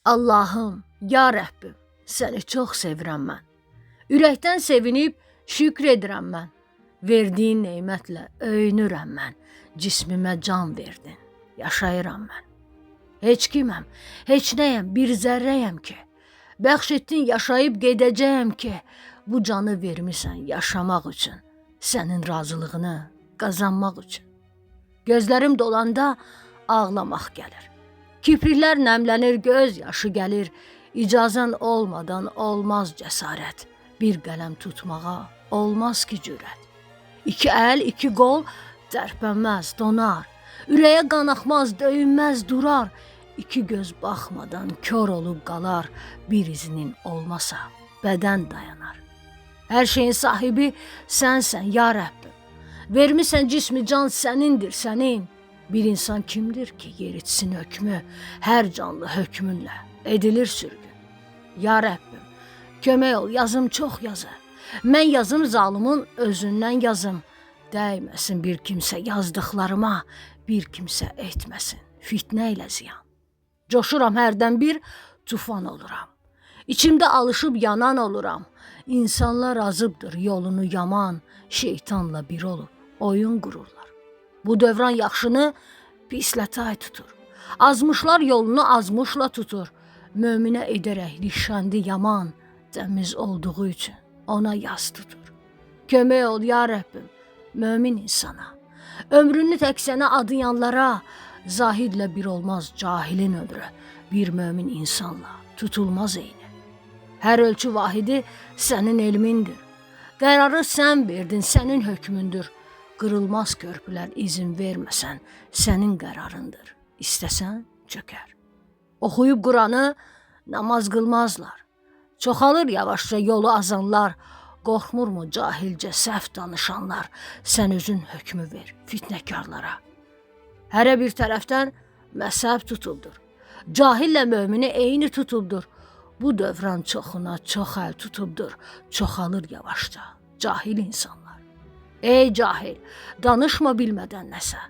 Allahım, ya Rəbbim, səni çox sevirəm mən. Ürəkdən sevinib şükr edirəm mən. Verdiyin neymətlə öyünürəm mən. Cismimə can verdin, yaşayıram mən. Heç kiməm, heç nəyəm, bir zərrəyəm ki. Bəxş etdin, yaşayıb gedəcəyəm ki. Bu canı vermisən yaşamaq üçün, sənin razılığını qazanmaq üçün. Gözlərim dolanda ağlamaq gəlir. Kipriklər nəmlənir, göz yaşı gəlir. İcazən olmadan olmaz cəsarət. Bir qələm tutmağa olmaz ki cürət. İki əl, iki qol tərpənməz, donar. Ürəyə qan axmaz, döyünməz, durar. İki göz baxmadan kör olub qalar. Bir izinin olmasa bədən dayanar. Hər şeyin sahibi sənsən, ya Rəbbim. Vermisən cismi can sənindir, sənin. Bir insan kimdir ki, yeritsin hökmü, hər canlı hökmünlə edilir sürgün. Ya Rəbbim, kömək ol, yazım çox yazı. Mən yazım zalımın özündən yazım. Dəyməsin bir kimsə yazdıqlarıma, bir kimsə etməsin fitnə ilə ziyan. Coşuram hərdən bir tufan oluram. İçimdə alışıb yanan oluram. İnsanlar azıbdır yolunu yaman, şeytanla bir olub oyun qururlar. Bu dövran yaxşını pislə tay tutur. Azmışlar yolunu azmışla tutur. Möminə edərək nişandı yaman, təmiz olduğu üçün ona yas tutur. Kömək ol, ya Rəbbim, mömin insana. Ömrünü tək sənə adayanlara, zahidlə bir olmaz cahilin ömrü, bir mömin insanla tutulmaz eyni. Hər ölçü vahidi sənin elmindir. Qərarı sən verdin, sənin hökmündür. Qırılmaz körpülər izin verməsən, sənin qərarındır. İstəsən, çökər. Oxuyub Quranı namaz qılmazlar. Çoxalır yavaşca yolu azanlar. Qorxmurmu cahilcə səhv danışanlar? Sən özün hökmü ver fitnəkarlara. Hərə bir tərəfdən məzhəb tutuldur. Cahillə mömini eyni tutuldur. Bu dövran çoxuna çox əl tutubdur. Çoxalır yavaşca cahil insanlar. Ey cahil, danışma bilmədən nəsə.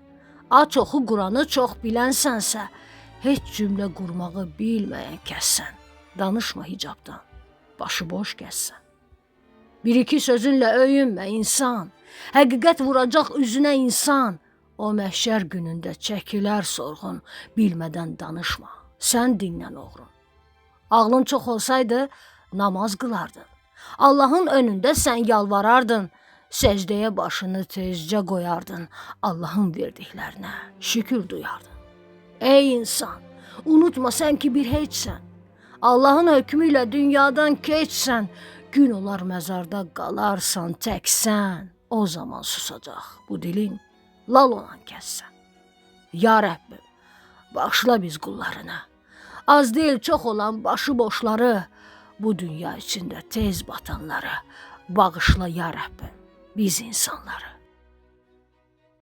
Aç oxu Quranı çox bilənsənsə, heç cümlə qurmağı bilməyən kəssən. Danışma hicabdan, başıboş gəzsən. Bir-iki sözünlə öyünmə insan. Həqiqət vuracaq üzünə insan. O məhşər günündə çəkilər sorğun. Bilmədən danışma, sən dinlən oğrun. Ağlın çox olsaydı, namaz qılardın. Allahın önündə sən yalvarardın. Səcdəyə başını tezcə qoyardın. Allahın verdiklərinə şükür duyardın. Ey insan, unutma sən ki bir heçsən. Allahın hökmü ilə dünyadan keçsən. Gün olar məzarda qalarsan təksən. O zaman susacaq bu dilin, lal olan kəssən. Ya Rəbbim, bağışla biz qullarına. Az deyil çox olan başıboşları, bu dünya içində tez batanları. Bağışla ya Rəbbim biz insanları.